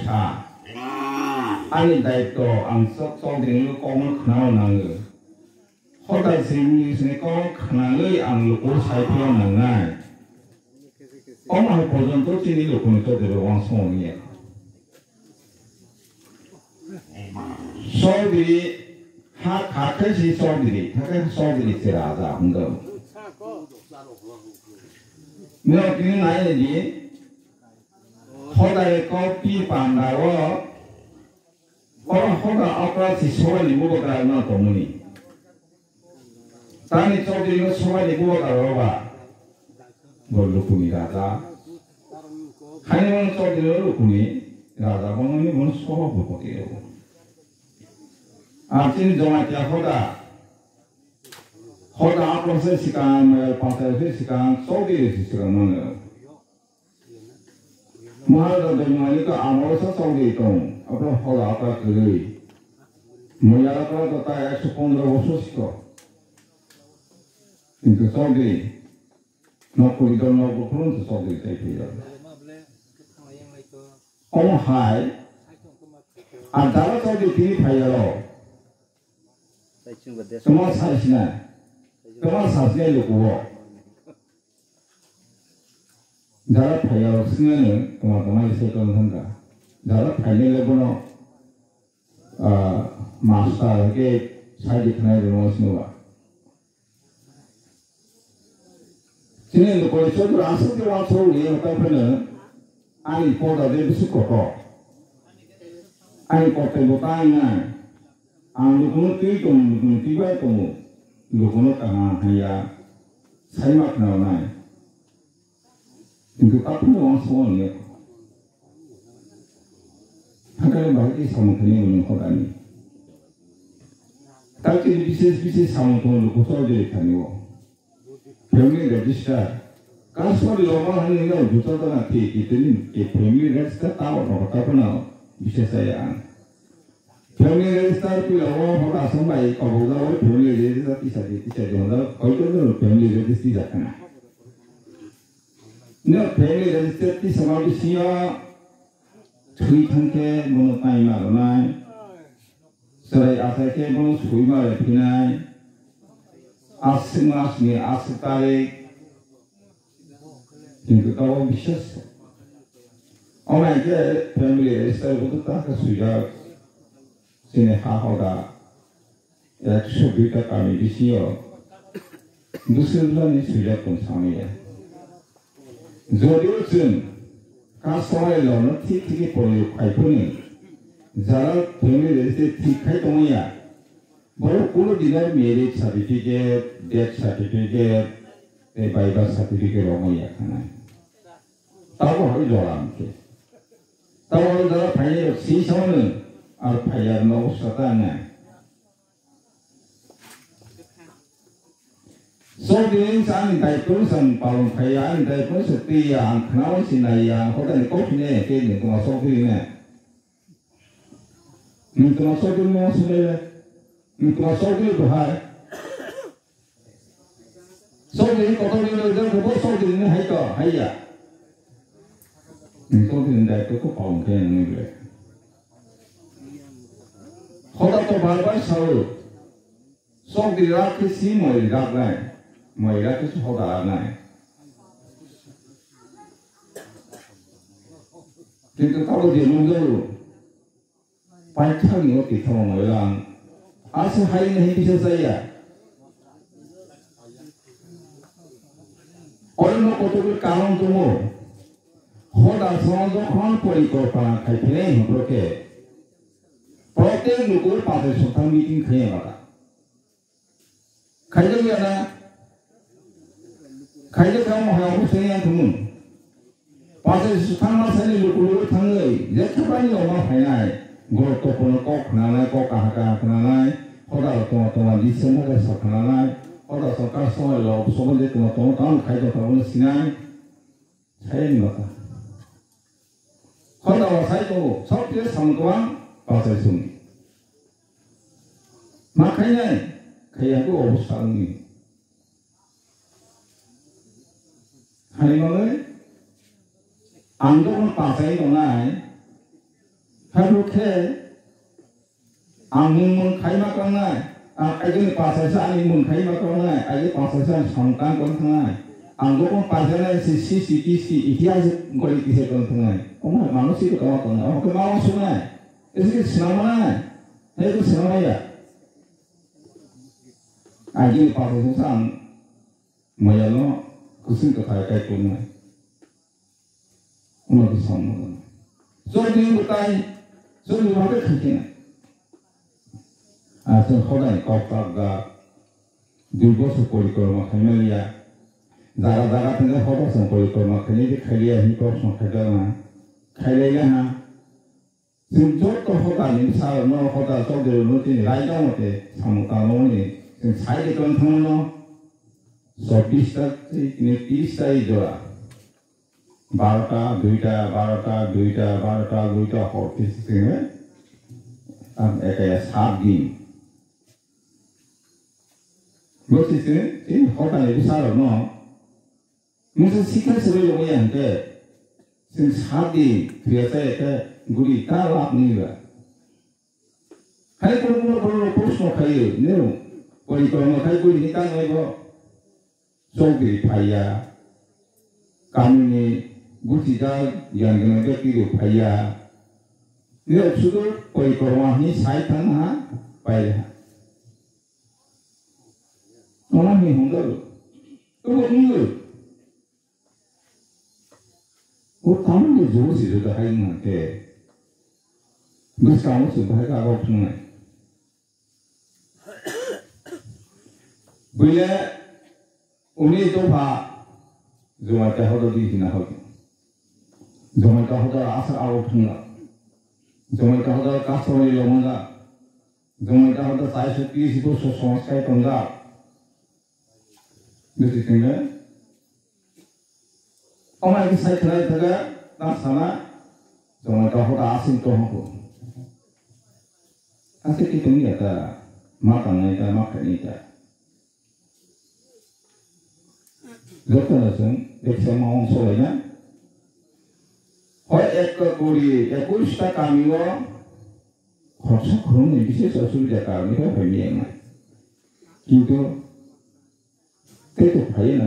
사 아니 다이또 안석 소딩을 공을 그나오나는 호다 생리스네 공 그나의 안을 오사이피어 나나 엄마 보존도 진이로 보내줘도 왕성이야 소들이 가끔씩 소들이 가끔 소들이 제라자 한거 너 그는 아니지 호다의 커피 반다고 호다 아빠지 소갈이 먹어가 나 도문이 다니 소들이 소갈이 먹어가 봐 뭘로 꾸미라자 하이는 소들이 꾸미 라자 보는 건 소가 보고요 아침 정말 호다 앞으로 시간 방사의 시간 소들이 시간은 뭐하다 보니까 아무것도 소들이 있고 앞으로 호다 아빠 그들이 뭐야라도 다 약속본으로 없었고 그 소들이 놓고 이걸 놓고 그런 소들이 되고요 하이 다른 소들이 비파이로 그만 사시네 그만 사시네 놓고 나라 파이로 쓰면은 그만 세건 한다 나라 파이를 보노 마스터에게 사이드 그나이를 놓으시는 거야 지금 놓고 저들 안 쓰게 와서 우리가 따르는 아니 보다 내 수고고 아니 보다 못 따이나 안 누구는 뛰고 뛰고 누구는 당하야 살막 나오나 그 앞으로 왕성원이요 한가지 말기 사무통이 오는 거다니 딸끼리 비슷 사무통을 놓고 써줘야 다니고 병리 레지스타 가스머리 로망하는 게 어디서도 있더니 병리 레지스타 따로 따로나 비슷해야 병리 레지스타 필요하고 뭐가 성바이 거보다 병리 레지스타 티셔츠 거기도 병리 레지스타잖아 너 병리 레지스타 티셔츠 시야 트위탄케 뭐는 타이마로나 서래 아사케 뭐는 수이마를 피나이 아스마스니 아스타레 인그가고 미쳤어 어머니께 병리 레지스타부터 딱 수야 sini hahoda ya subita kami di sini musuhnya sudah pun sama ya zodiac kasih lalu titik polio kaipuni jalan family dari tikai tonya baru kulo dinar marriage certificate death certificate bible certificate orang ya kan tahu harus jalan ke tahu harus jalan banyak sih soalnya Al-Fayar no satana. So din san dai kun san palong Fayar dai kun seti yang kenal sinaya hoda ni kopi ne ke ni kuma so fi ne. Ni kuma so din mo sule ni kuma so din bahai. So din ko to ni le ko so din ni hai to hai ya. Ni so din dai ko palong ke ni le. 호다 또 발발 사우 속들이라 그시 뭐이라 그래 뭐이라 그시 호다 나이 그러니까 따로 제문으로 발차기 어떻게 타면 뭐이랑 아스 하이는 힘드셨어야 얼마 고독을 까놓은 동무 호다 성도 콘 포리코파 칼피네 그렇게 प्रत्येक लोगों के पास स्वतंत्र मीटिंग करें वाला खाइले क्या ना खाइले क्या महाराज से यहाँ तुम पास स्वतंत्र मासाले लोगों थांगे ये क्या लोग खाना है गोर तो को खाना है को कहाँ खाना है होदा तो जिससे मुझे सब खाना है होदा सरकार सोए लोग सोबन दे तो काम खाई तो उन्हें सिनाए saya ni mata. Kalau saya tu, saya dia sangguang pasal sunyi. Makanya kayak tu urusan ni. Hari mana, anggapan pasal itu naik, 하루케 앙문 가이마깡나이 아이게 파사사 아니 문 가이마깡나이 아이게 파사사 성간 건탕나이 앙고건 파사나이 CCTV 이티아스 거리 기세 건탕나이 어머 마누시도 가와깡나이 어머 그 마누시나이 이게 스나마나이 해도 스나마야 아이게 파사사 뭐야노 그승도 가이까이 꽂나이 어머 그 성문 소리는 못다이 소리는 못하게 크게 아선 호다이 꺾다가 들고서 꼬리꼬마 하면이야 자가 같은 거 호다서 꼬리꼬마 그네디 칼리야 히퍼서 하잖아 칼리야 하 지금 저도 호다 님사 너 호다 저대로 놓지 라이가 못해 사무가 놓니 지금 사이드 건탕노 소피스타 이네 피스타이 줘라 12টা 2টা হরপিস থেকে একটা 7 দিন বলছিস এই হঠাৎ বিশাল ন 무슨 시켰어요 뭐야한테 지금 4디 그래서 우리 따라합니다 hay por próximo cair nero por como hay por ni tan nuevo sobre paya kami Gusida yang dengan itu payah, dia sudah koi korwah ni saya tanah payah. Orang ni hundur, tu hundur. Kamu ni jauh sih sudah hari nanti, bus kamu sudah hari apa pun. Bila uni tu Zuma tahu di sini hal. Zuma tahu asal awak tunggu. Zuma tahu kasar ni lomanga. Zuma tahu saya suki itu sosok saya tunggu. Betul tidak? Orang ini saya kenal juga, tak sama. Zuma tahu asin tu aku. Asin itu ni ada makan ni ada makan ni ada. Dokter দেখছে অংশ হয় না হয় এক কোটি 21টা কামিও খরচা করুন বিশেষ অসুবিধার কারণে হয়নি কিন্তু এই তো ভাই না